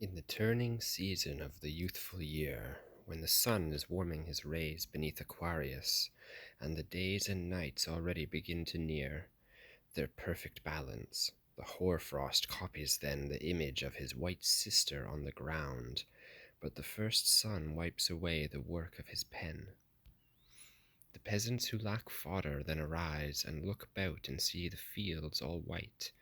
In the turning season of the youthful year, when the sun is warming his rays beneath Aquarius, and the days and nights already begin to near their perfect balance, the hoarfrost copies then the image of his white sister on the ground, but the first sun wipes away the work of his pen. The peasants who lack fodder then arise and look about and see the fields all white,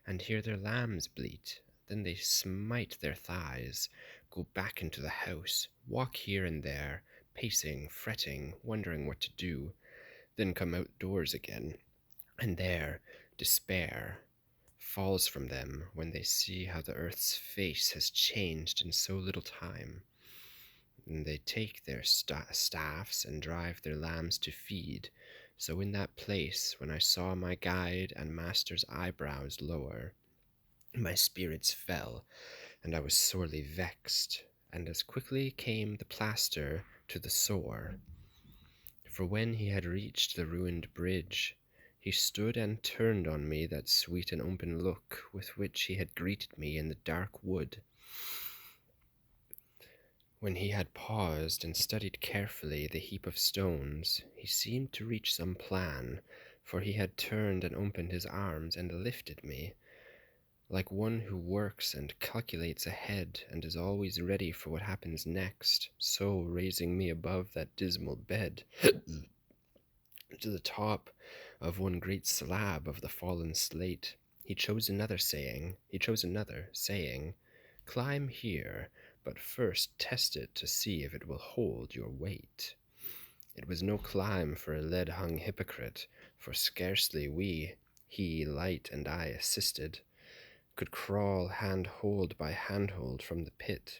and hear their lambs bleat. Then they smite their thighs, go back into the house, walk here and there, pacing, fretting, wondering what to do, then come outdoors again, and there despair falls from them when they see how the earth's face has changed in so little time. And they take their staffs and drive their lambs to feed. So in that place, when I saw my guide and master's eyebrows lower, my spirits fell, and I was sorely vexed, and as quickly came the plaster to the sore. For when he had reached the ruined bridge, he stood and turned on me that sweet and open look with which he had greeted me in the dark wood. When he had paused and studied carefully the heap of stones, he seemed to reach some plan, for he had turned and opened his arms and lifted me, like one who works and calculates ahead and is always ready for what happens next, so raising me above that dismal bed to the top of one great slab of the fallen slate. He chose another, saying, "Climb here, but first test it to see if it will hold your weight." It was no climb for a lead-hung hypocrite, for scarcely we, he, light, and I assisted, could crawl hand-hold by hand-hold from the pit.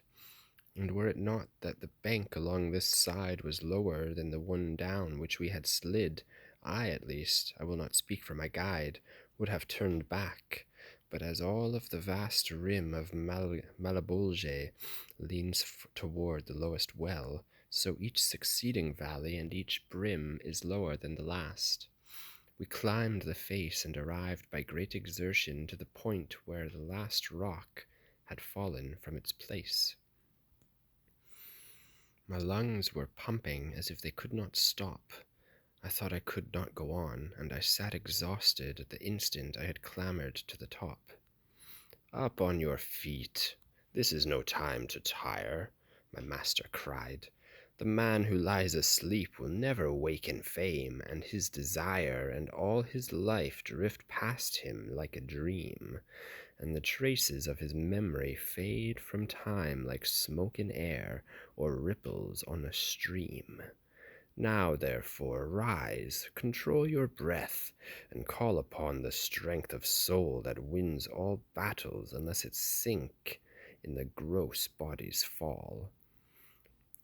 And were it not that the bank along this side was lower than the one down which we had slid, I, at least, I will not speak for my guide, would have turned back. But as all of the vast rim of Malabolge leans toward the lowest well, so each succeeding valley and each brim is lower than the last. We climbed the face and arrived by great exertion to the point where the last rock had fallen from its place. My lungs were pumping as if they could not stop. I thought I could not go on, and I sat exhausted at the instant I had clambered to the top. "Up on your feet! This is no time to tire," my master cried. "The man who lies asleep will never wake in fame, and his desire and all his life drift past him like a dream, and the traces of his memory fade from time like smoke in air or ripples on a stream. Now, therefore, rise, control your breath, and call upon the strength of soul that wins all battles unless it sink in the gross body's fall.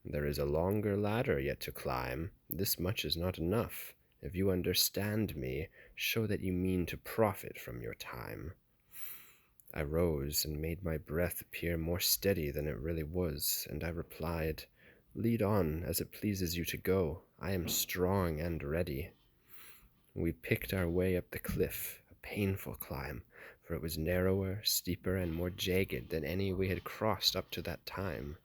There is a longer ladder yet to climb. This much is not enough. If you understand me, show that you mean to profit from your time." I rose and made my breath appear more steady than it really was, and I replied, "Lead on as it pleases you to go. I am strong and ready." We picked our way up the cliff, a painful climb, for it was narrower, steeper, and more jagged than any we had crossed up to that time.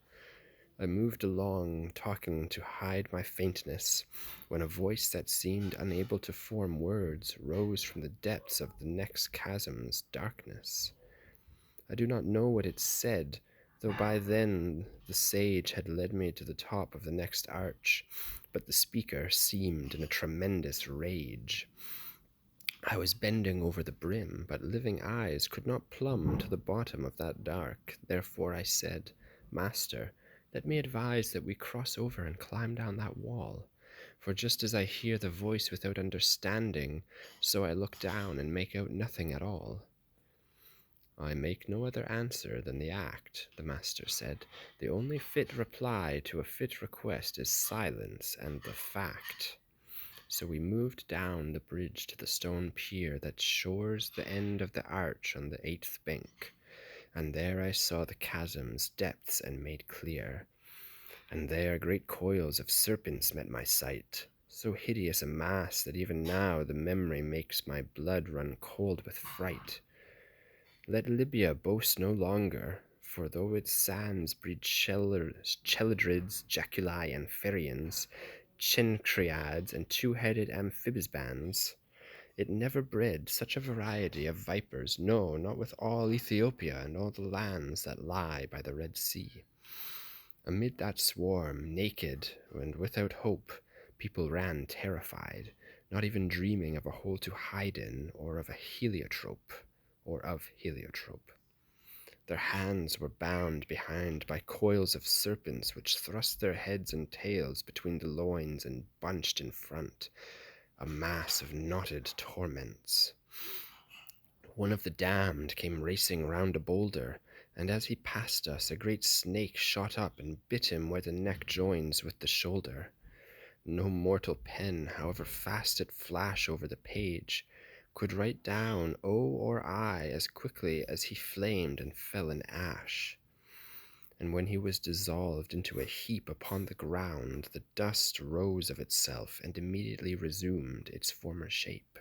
I moved along, talking to hide my faintness, when a voice that seemed unable to form words rose from the depths of the next chasm's darkness. I do not know what it said, though by then the sage had led me to the top of the next arch, but the speaker seemed in a tremendous rage. I was bending over the brim, but living eyes could not plumb to the bottom of that dark. Therefore I said, "Master, let me advise that we cross over and climb down that wall. For just as I hear the voice without understanding, so I look down and make out nothing at all." "I make no other answer than the act," the master said. "The only fit reply to a fit request is silence and the fact." So we moved down the bridge to the stone pier that shores the end of the arch on the 8th bank, and there I saw the chasm's depths and made clear. And there great coils of serpents met my sight, so hideous a mass that even now the memory makes my blood run cold with fright. Let Libya boast no longer, For though its sands breed chelydrids, jaculi, and pherians, chencriads, and two-headed amphibians, it never bred such a variety of vipers, no, not with all Ethiopia and all the lands that lie by the Red Sea. Amid that swarm, naked and without hope, people ran terrified, not even dreaming of a hole to hide in, or of heliotrope. Their hands were bound behind by coils of serpents which thrust their heads and tails between the loins and bunched in front, a mass of knotted torments. One of the damned came racing round a boulder, and as he passed us, a great snake shot up and bit him where the neck joins with the shoulder. No mortal pen, however fast it flash over the page, could write down O or I as quickly as he flamed and fell in ash. And when he was dissolved into a heap upon the ground, the dust rose of itself and immediately resumed its former shape.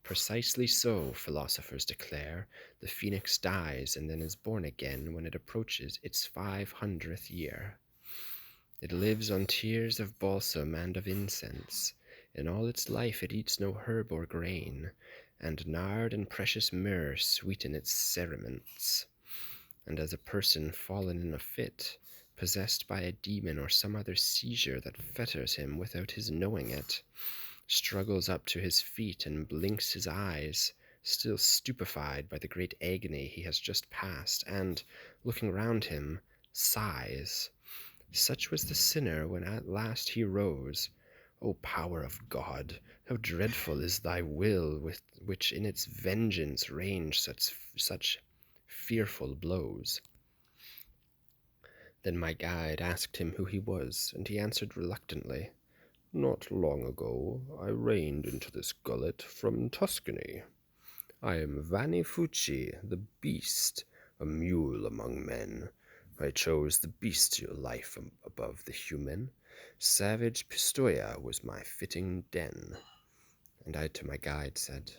Precisely so, philosophers declare, the phoenix dies and then is born again when it approaches its 500th year. It lives on tears of balsam and of incense. In all its life it eats no herb or grain, and nard and precious myrrh sweeten its cerements. And as a person fallen in a fit, possessed by a demon or some other seizure that fetters him without his knowing it, struggles up to his feet and blinks his eyes, still stupefied by the great agony he has just passed, and, looking round him, sighs. Such was the sinner when at last he rose. O power of God, how dreadful is thy will, which in its vengeance range such fearful blows. Then my guide asked him who he was, and he answered reluctantly, Not long ago I reined into this gullet from Tuscany. I am Vanni Fucci, the beast, a mule among men. I chose the bestial life above the human. Savage Pistoia was my fitting den. And I to my guide said,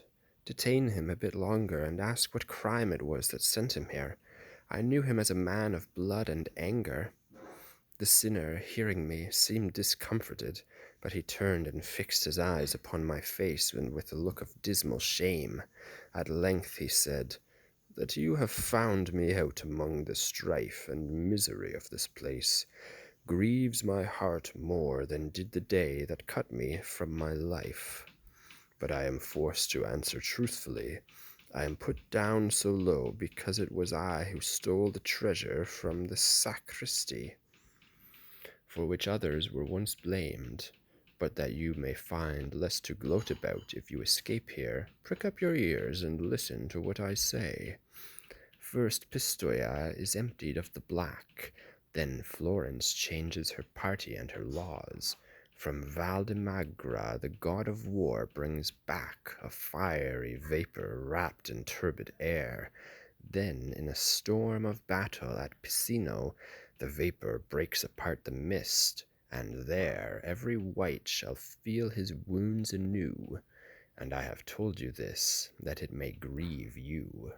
Detain him a bit longer and ask what crime it was that sent him here. I knew him as a man of blood and anger. The sinner, hearing me, seemed discomforted, but he turned and fixed his eyes upon my face, and with a look of dismal shame. At length he said, That you have found me out among the strife and misery of this place grieves my heart more than did the day that cut me from my life. But I am forced to answer truthfully. I am put down so low because it was I who stole the treasure from the sacristy, for which others were once blamed. But that you may find less to gloat about if you escape here, prick up your ears and listen to what I say. First Pistoia is emptied of the black, then Florence changes her party and her laws. From Valdemagra the god of war brings back a fiery vapor wrapped in turbid air. Then in a storm of battle at Pisino the vapor breaks apart the mist, and there every wight shall feel his wounds anew. And I have told you this, that it may grieve you.